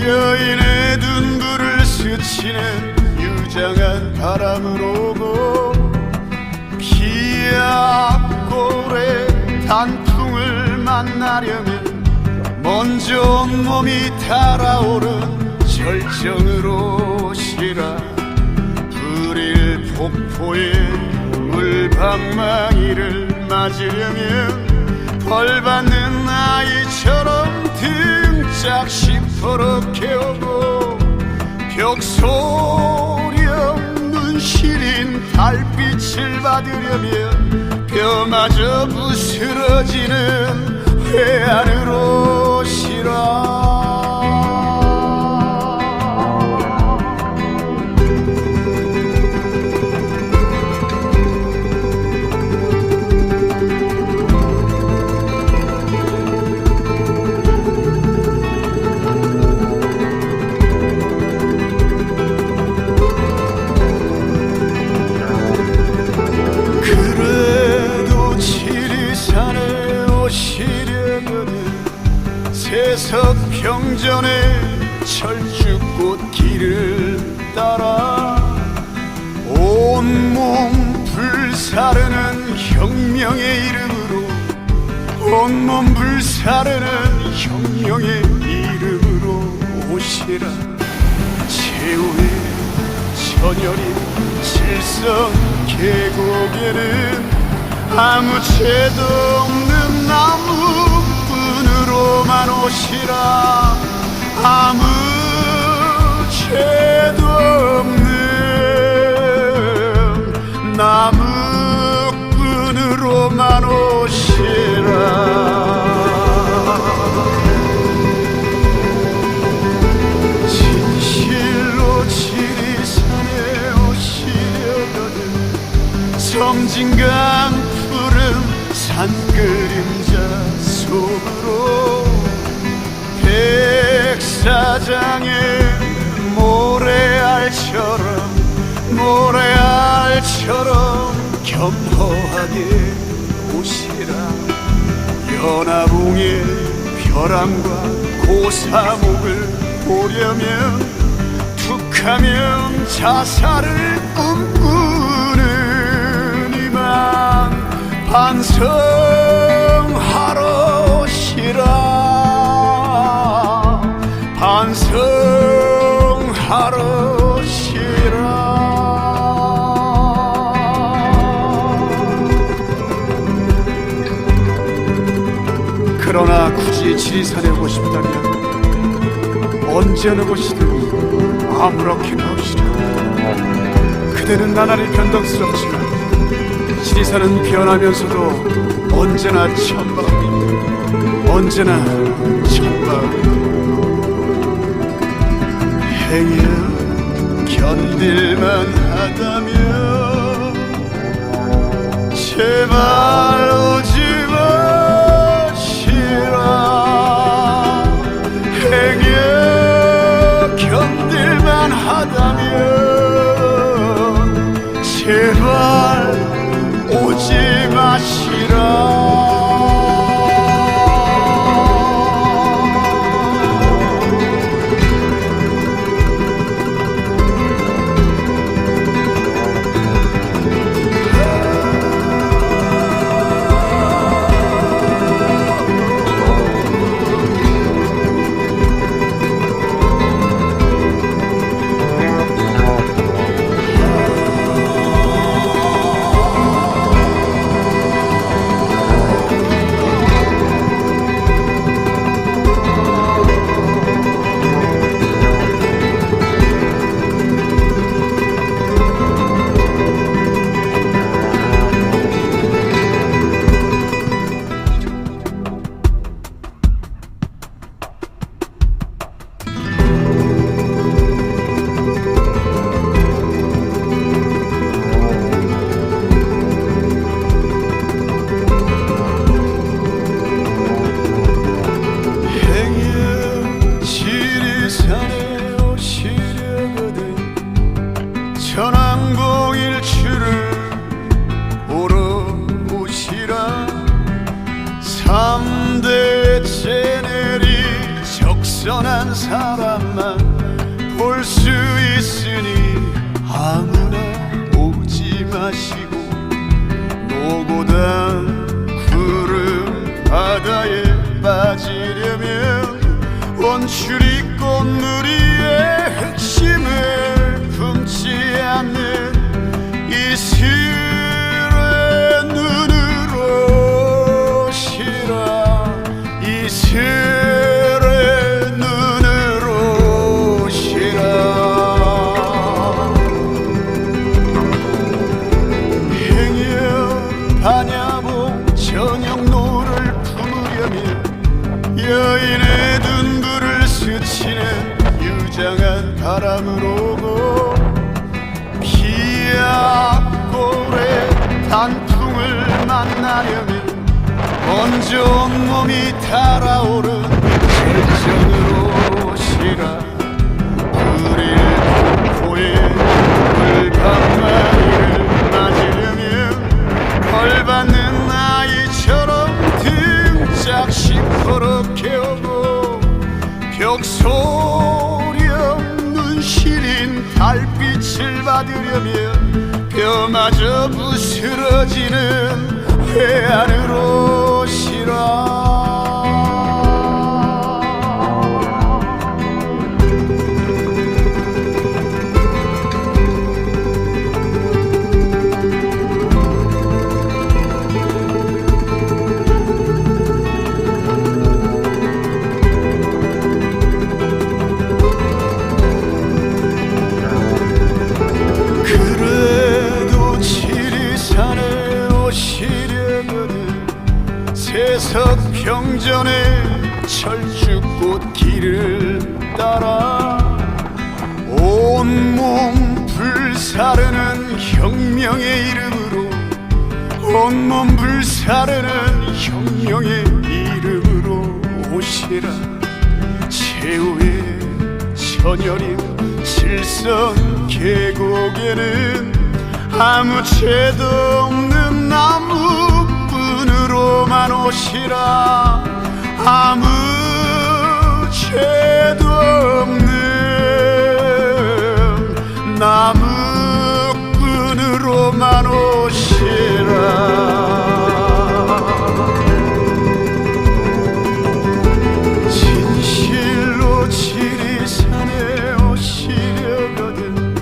여인의 둔부를 스치는 유장한 바람을 오고 피아골의 단풍을 만나려면 먼저 온몸이 달아오른 절정으로 오시라. 불일 폭포의 물방망이를 맞으려면 벌받는 아이처럼 등짝 시퍼렇게 오고 벽소령 눈시린 달빛을 받으려면 뼈마저 부스러지는 회한으로 오시라. 세석평전의 철쭉꽃길을 따라 온몸 불사르는 혁명의 이름으로, 온몸 불사르는 혁명의 이름으로 오시라. 최후의 천열인 칠성 계곡에는 아무 죄도 없는 나무꾼으로만 오시라. 아무 죄도 없는 나무꾼으로만 오시라. 진실로 지리산에 오시려거든 섬진강 푸른 산그림자 속으로 백사장의 모래알처럼 겸허하게 오시라. 연화봉의 벼랑과 고사목을 보려면 툭하면 자살을 꿈꾸는 이만 반성하러 오시라. 반성하러 오시라. 그러나 굳이 지리산에 오고 싶다면 언제 어느 곳이든 아무렇게나 오시라. 그대는 나날이 변덕스럽지만 지리산은 변하면서도 언제나 천마음이, 언제나 천마음이. 행여 견딜만 하다면 제발 오지 마시라. 행여 견딜만 하다면 제발 오지 마시라. 선한 사람만 볼 수 있으니 아무나 오지 마시고 노고단 구름 바다에 빠지려면 원추리 꽃누리의 핵심을 품지 않는 이슬의 눈으로 시라 이슬의 눈으로 시라 행여 반야봉 저녁노를 품으려면 여인의 눈물을 스치는 유장한 바람으로고 피약골의 단풍을 만나려면 먼저 온몸이 달아오른 절정으로 시라 그릴 공포의 불밤마리를 맞으려면 벌받는 아이처럼 등짝 시퍼렇게 오고 벽소령 눈시린 달빛을 받으려면 뼈마저 부스러지는 회안으로 시라 세석평전의 철쭉꽃길을 따라 온몸 불사르는 혁명의 이름으로 온몸 불사르는 혁명의 이름으로 오시라 최후의 천여림 칠성 계곡에는 아무 죄도 없는 나무뿐으로만 오시라 아무 죄도 없는 나무꾼으로만 오시라 진실로 지리산에 오시려거든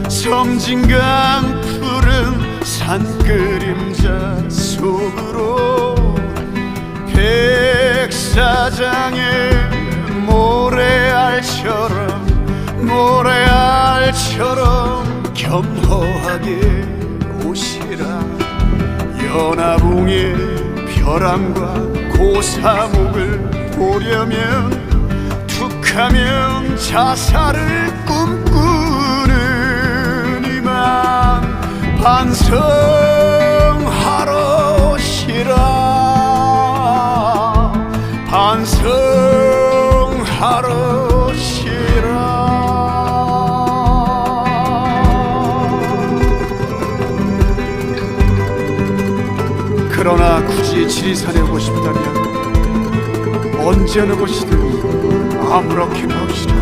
섬진강 푸른 산그림자 속으로 백사장의 모래알처럼 겸허하게 오시라 연화봉의 벼랑과 고사목을 보려면 툭하면 자살을 꿈꾸는 이만 반성하러 오시라 반성하러 오시라 그러나 굳이 지리산에 오고 싶다면 언제 어느 곳이든 아무렇게나 오시라